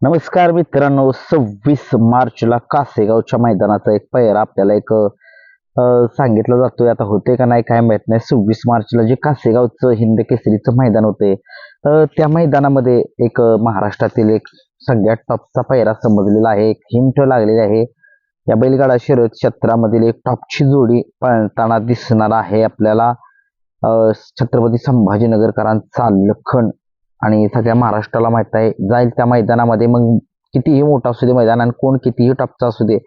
नमस्कार मित्रांनो, 26 मार्चला कासेगावच्या मैदानाचा एक पायरा आपल्याला सांगितलं जातोय. आता होते का नाही काय माहित नाही. 26 मार्चला जे कासेगावचं हिंद केसरीचं मैदान होते, त्या मैदानामध्ये महाराष्ट्रातील एक सगळ्यात टॉपचा पायरा समजलेला आहे. एक हिंट लागलेली आहे. या बैलगाडा शर्यत क्षेत्रामधील एक टॉपची जोडी पळताना दिसणार आहे आपल्याला. छत्रपती संभाजीनगरकरांचा लखन आणि सगळ्या महाराष्ट्राला माहित आहे जाईल त्या मैदानामध्ये. मग कितीही मोठा असू दे मैदान आणि कोण कितीही टॉपचा असू दे,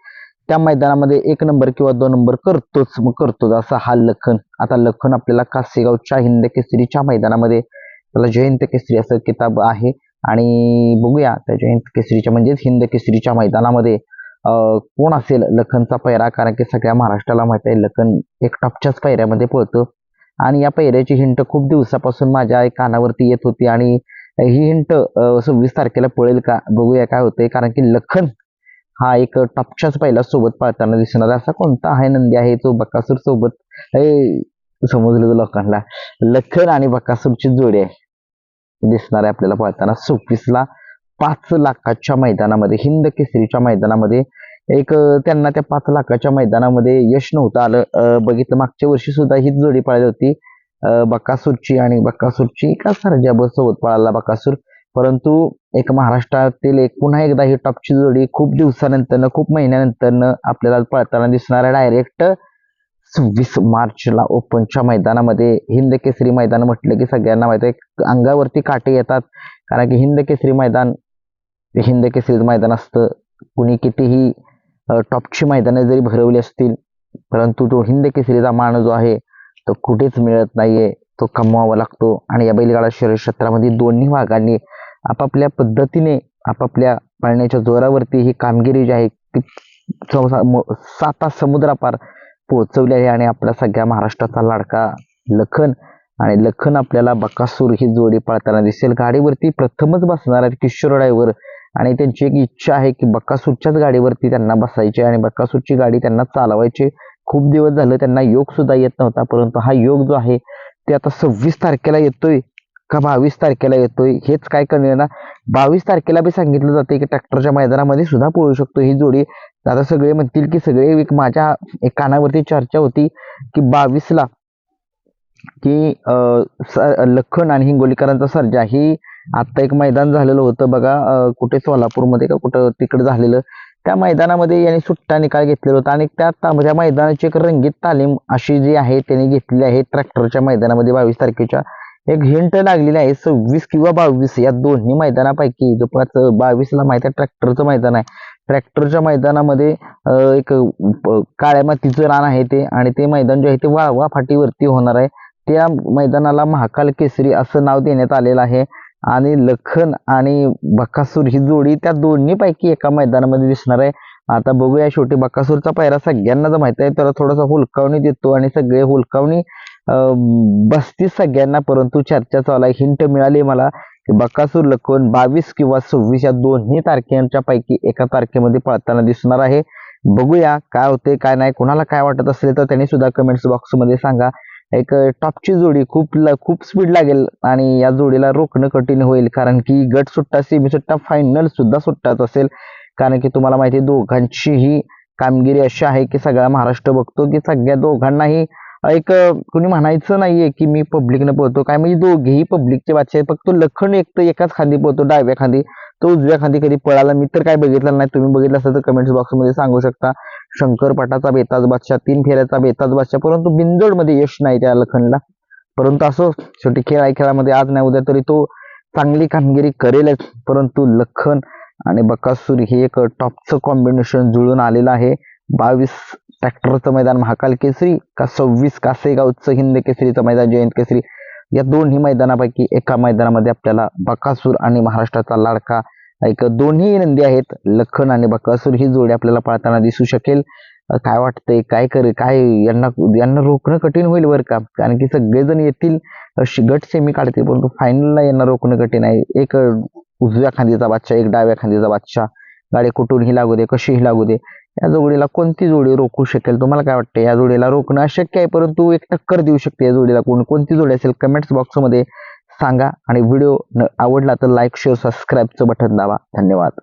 त्या मैदानामध्ये 1 नंबर किंवा 2 नंबर करतोच असा हा लखन. आता लखन आपल्याला कासेगावच्या हिंद केसरीच्या मैदानामध्ये, त्याला जयंत केसरी असं किताब आहे. आणि बघूया त्या जयंत केसरीच्या म्हणजेच हिंद केसरीच्या मैदानामध्ये कोण असेल लखनचा पायरा. कारण की सगळ्या महाराष्ट्राला माहित आहे लखन एक टॉपच्याच पायऱ्यामध्ये पळतो. आणि या पायऱ्याची हिंट खूप दिवसापासून माझ्या कानावरती येत होती आणि ही हिंट 26 तारखेला पळेल का बघूया काय होतंय. कारण की लखन हा एक टॉपच्याच पहिला सोबत पळताना दिसणार. असा कोणता आहे नंदी आहे जो बकासूर सोबत समजलं लोकांना. लखन आणि बकासूरची जोडी आहे दिसणार आहे आपल्याला पळताना 26ला 5 लाखाच्या मैदानामध्ये, हिंद केसरीच्या मैदानामध्ये. त्यांना त्या 5 लाखाच्या मैदानामध्ये यश नव्हतं आलं. बघितलं मागच्या वर्षी सुद्धा हीच जोडी पळाली होती बकासूरची, आणि बकासूरची का सर्जा सोबत पळाला बकासूर. परंतु महाराष्ट्रातील पुन्हा एकदा ही टॉपची जोडी खूप दिवसानंतर, खूप महिन्यानंतर आपल्याला पळताना दिसणार आहे. डायरेक्ट 26 मार्चला ओपनच्या मैदानामध्ये. हिंद केसरी मैदान म्हटलं की सगळ्यांना माहिती आहे अंगावरती काटे येतात. कारण की हिंद केसरी मैदान असतं. कुणी कितीही टॉपची मैदाने जरी भरवली असतील, परंतु तो हिंद केसरीचा मान जो आहे तो कुठेच मिळत नाहीये, तो कमवावा लागतो. आणि या बैलगाडा शर्यत क्षेत्रामध्ये दोन्ही भागांनी आपापल्या पद्धतीने, आपापल्या पळण्याच्या जोरावरती ही कामगिरी जी आहे ती 7 समुद्रापार पोहोचवली आहे. आणि आपल्या सगळ्या महाराष्ट्राचा लाडका लखन आपल्याला बकासूर ही जोडी पळताना दिसेल. गाडीवरती प्रथमच बसणार आहेत किशोर ड्रायव्हर, आणि त्यांची एक इच्छा आहे की बकासूरच्याच गाडीवरती त्यांना बसायचे आणि बकासूरची गाडी त्यांना चालवायची. खूप दिवस झालं त्यांना योग सुद्धा येत नव्हता, परंतु हा योग जो आहे ते आता 26 तारखेला येतोय का 22 तारखेला येतोय हेच काय कळेना. 22 तारखेला बी सांगितलं जाते की ट्रॅक्टरच्या मैदानामध्ये सुद्धा पळू शकतो ही जोडी. आता सगळे म्हणतील की माझ्या कानावरती चर्चा होती की 22ला की लखन आणि हिंगोलीकरांचा सर्जा ही आता एक मैदान झालेलं होतं बघा, कुठे सोलापूरमध्ये का कुठं तिकडे झालेलं. त्या मैदानामध्ये यांनी सुट्टा निकाल घेतलेला होता आणि त्या मैदानाची एक रंगीत तालीम अशी जी आहे त्यांनी घेतलेली आहे ट्रॅक्टरच्या मैदानामध्ये. 22 तारखेच्या एक हिंट लागलेली आहे. 26 किंवा 22 या दोन्ही मैदानापैकी जो 22ला माहिती आहे ट्रॅक्टरचं मैदान आहे. ट्रॅक्टरच्या मैदानामध्ये काळ्या मातीचं रान आहे ते, आणि ते मैदान जे आहे ते वाळवा फाटीवरती होणार आहे. त्या मैदानाला महाकाल केसरी असं नाव देण्यात आलेलं आहे. आणि लखन आणि बकासूर ही जोडी त्या दोन्हीपैकी एका मैदानामध्ये दिसणार आहे. आता बघूया, शेवटी बकासूरचा पायरा सगळ्यांना जर माहिती आहे त्याला थोडासा हुलकावणी देतो आणि सगळे हुलकावणी बसती सगळ्यांना. परंतु चर्चा चालू आहे, हिंट मिळाली मला की बकासूर लखन 22 किंवा 26 या दोन्ही तारखेच्या पैकी एका तारखेमध्ये पळताना दिसणार आहे. बघूया काय होते काय नाही. कोणाला काय वाटत असेल तर त्यांनी सुद्धा कमेंट्स बॉक्समध्ये सांगा. एक टॉपची जोडी खूप स्पीड लागेल आणि या जोडीला रोखणं कठीण होईल. कारण की गट सुट्टा, सेमी सुट्टा, फायनल सुद्धा सुट्टाच असेल. कारण की तुम्हाला माहिती आहे दोघांची ही कामगिरी अशी आहे की सगळा महाराष्ट्र बघतो की सगळ्या दोघांनाही कुणी म्हणायचं नाहीये की मी पब्लिकनं पळतो काय, म्हणजे दोघेही पब्लिकचे बादशाह. फक्त लखन एकाच खांदी पळतो, डाव्या खांदी. तो उजव्या खांदी कधी पळाला मी तर काय बघितलं नाही. तुम्ही बघितलं असेल तर कमेंट्स बॉक्समध्ये सांगू शकता. शंकरपटाचा बेताज बादशाह, 3 फेऱ्याचा बेताज बादशाह, परंतु बिंजोडमध्ये यश नाही त्या लखनला. परंतु असो, शेवटी खेळामध्ये आज नाही उद्या तरी तो चांगली कामगिरी करेलच. परंतु लखन आणि बकासूर हे एक टॉपचं कॉम्बिनेशन जुळून आलेलं आहे. 22 ट्रॅक्टरचं मैदान महाकाल केसरी का 26 कासेगावचं हिंद केसरीचं मैदान जयंत केसरी, या दोन्ही मैदानापैकी एका मैदानामध्ये आपल्याला बकासूर आणि महाराष्ट्राचा लाडका दोन्ही नंदी आहेत लखन आणि बकासूर ही जोडी आपल्याला पळताना दिसू शकेल. काय वाटतंय काय यांना रोखणं कठीण होईल बरं का. कारण की सगळेजण येतील, गट सेमी काढतील, परंतु फायनलला यांना रोखणं कठीण आहे. एक उजव्या खांदीचा बादशाह, एक डाव्या खांदीचा बादशाह. गाडी कुठूनही लागू दे, कशीही लागू दे, या जोडीला कोणती जोडी रोखू शकेल तुम्हाला काय वाटतं? या जोडीला रोखणं अशक्य आहे, परंतु एक टक्कर देऊ शकते या जोडीला. कोणती जोडी असेल कमेंट्स बॉक्समध्ये सांगा. आणि व्हिडिओ आवडला तर लाईक, शेअर, सबस्क्राईबचं बटन दाबा. धन्यवाद.